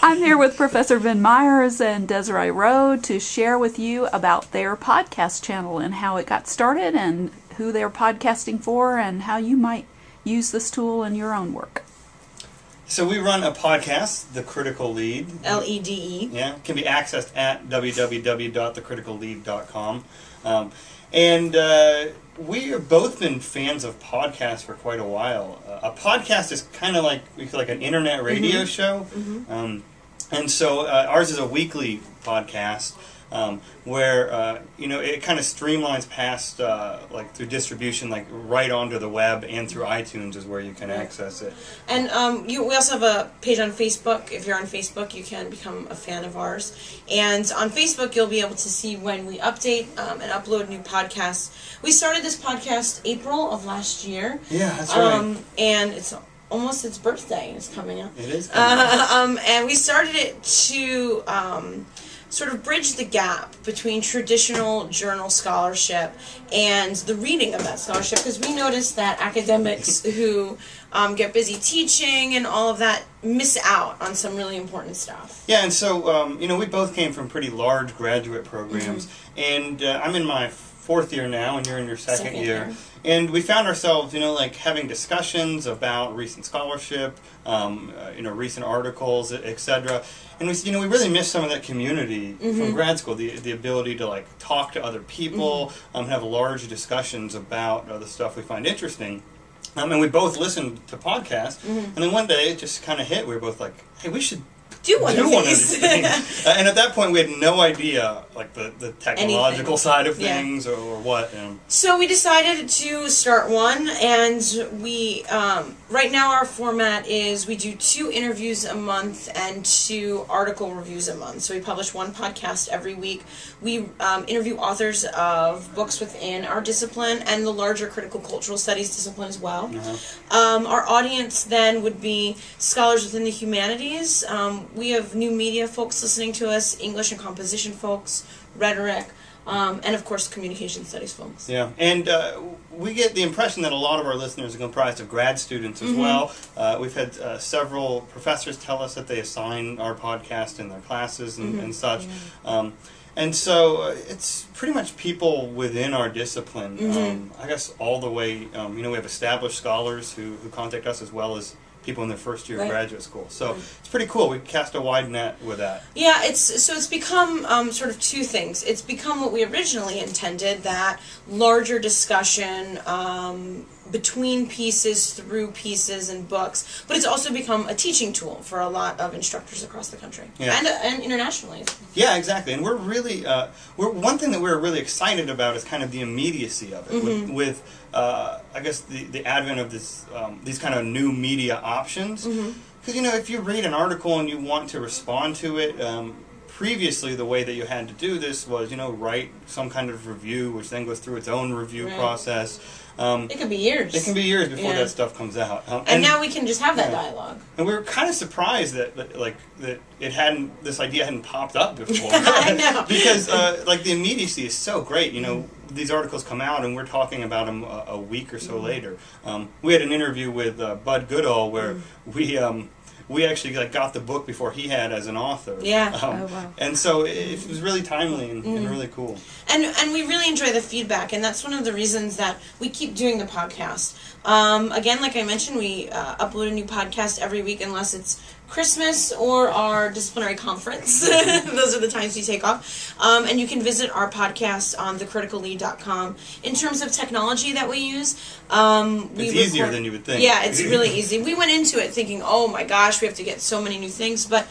I'm here with Professor Vin Myers and Desiree Rowe to share with you about their podcast channel and how it got started and who they're podcasting for and how you might use this tool in your own work. So we run a podcast, The Critical Lead. L-E-D-E. Yeah, can be accessed at www.thecriticallead.com. And we have both been fans of podcasts for quite a while. A podcast is kind of like an internet radio show. Mm-hmm. And so ours is a weekly podcast where it kind of streamlines past through distribution, like right onto the web and through iTunes is where you can access it. And we also have a page on Facebook. If you're on Facebook, you can become a fan of ours. And on Facebook, you'll be able to see when we update and upload new podcasts. We started this podcast April of last year. Yeah, that's right. And it's almost its birthday is coming up. It is coming up. And we started it to sort of bridge the gap between traditional journal scholarship and the reading of that scholarship, because we noticed that academics who get busy teaching and all of that miss out on some really important stuff. Yeah, and so, we both came from pretty large graduate programs, and I'm in my fourth year now, and you're in your second year. And we found ourselves, having discussions about recent scholarship, recent articles, etc. And we really missed some of that community from grad school, the ability to talk to other people, have large discussions about the stuff we find interesting. And we both listened to podcasts, and then one day it just kind of hit. We were both like, hey, we should do one of these things. And at that point, we had no idea, the technological side of things or what. So we decided to start one, and we, right now our format is we do 2 interviews a month and 2 article reviews a month. So we publish 1 podcast every week. We interview authors of books within our discipline and the larger critical cultural studies discipline as well. Our audience then would be scholars within the humanities. We have new media folks listening to us, English and composition folks, rhetoric, and of course communication studies folks. Yeah, and we get the impression that a lot of our listeners are comprised of grad students as well. We've had several professors tell us that they assign our podcast in their classes and such. And so it's pretty much people within our discipline, I guess all the way, we have established scholars who contact us as well as people in their first year of graduate school. So it's pretty cool. We cast a wide net with that. Yeah, it's become sort of 2 things. It's become what we originally intended, that larger discussion between pieces, through pieces and books, but it's also become a teaching tool for a lot of instructors across the country and internationally. Yeah, exactly. And we're really, one thing that we're really excited about is kind of the immediacy of it with I guess the advent of this these kind of new media options. Because if you read an article and you want to respond to it, previously the way that you had to do this was write some kind of review, which then goes through its own review process. It could be years. It can be years before that stuff comes out. And now we can just have that dialogue. And we were kind of surprised that this idea hadn't popped up before. I know. Because the immediacy is so great. These articles come out and we're talking about them a week or so later. We had an interview with Bud Goodall where we actually got the book before he had as an author. Yeah. Wow. And so it was really timely and really cool. And we really enjoy the feedback, and that's one of the reasons that we keep doing the podcast. Again, like I mentioned, we upload a new podcast every week unless it's Christmas or our disciplinary conference. Those are the times we take off. And you can visit our podcast on thecriticallead.com. In terms of technology that we use, it's easier than you would think. Yeah, it's really easy. We went into it thinking, oh my gosh, we have to get so many new things, but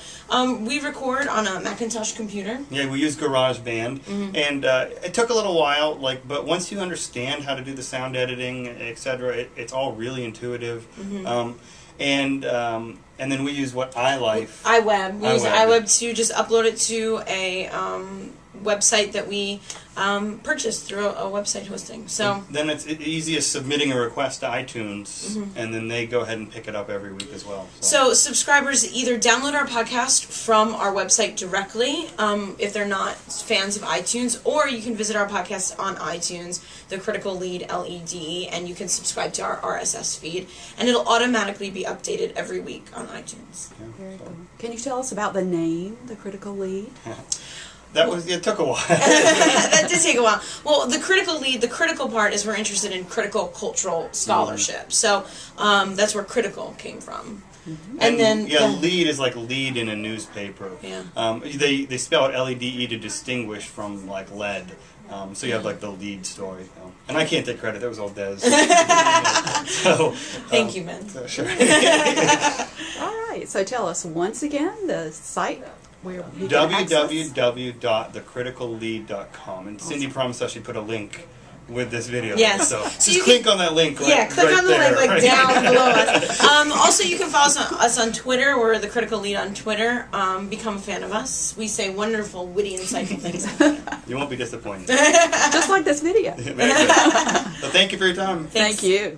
we record on a Macintosh computer. Yeah, we use GarageBand, and it took a little while, but once you understand how to do the sound editing, etc., it's all really intuitive. And then we use iWeb. We use iWeb to just upload it to a website that we purchased through a website hosting. So then it's easy as submitting a request to iTunes, and then they go ahead and pick it up every week as well. So subscribers either download our podcast from our website directly, if they're not fans of iTunes, or you can visit our podcast on iTunes, The Critical Lead LED, and you can subscribe to our RSS feed, and it'll automatically be updated every week on iTunes. Very cool. Can you tell us about the name, The Critical Lead? It took a while. That did take a while. Well, the critical lead, the critical part is we're interested in critical cultural scholarship. So that's where critical came from. And then lead is like lead in a newspaper. Yeah. They spell it LEDE to distinguish from like lead. So you have like the lead story. And I can't take credit. That was all Des. So thank you, Ben. Sure. All right. So tell us once again the site. www.thecriticallead.com, and Cindy promised us she'd put a link with this video. Yes. So just click on that link. Click on the link like down below us. Also, you can follow us on Twitter. We're The Critical Lead on Twitter. Become a fan of us. We say wonderful, witty, insightful things. You won't be disappointed. Just like this video. Very good. So thank you for your time. Thank you.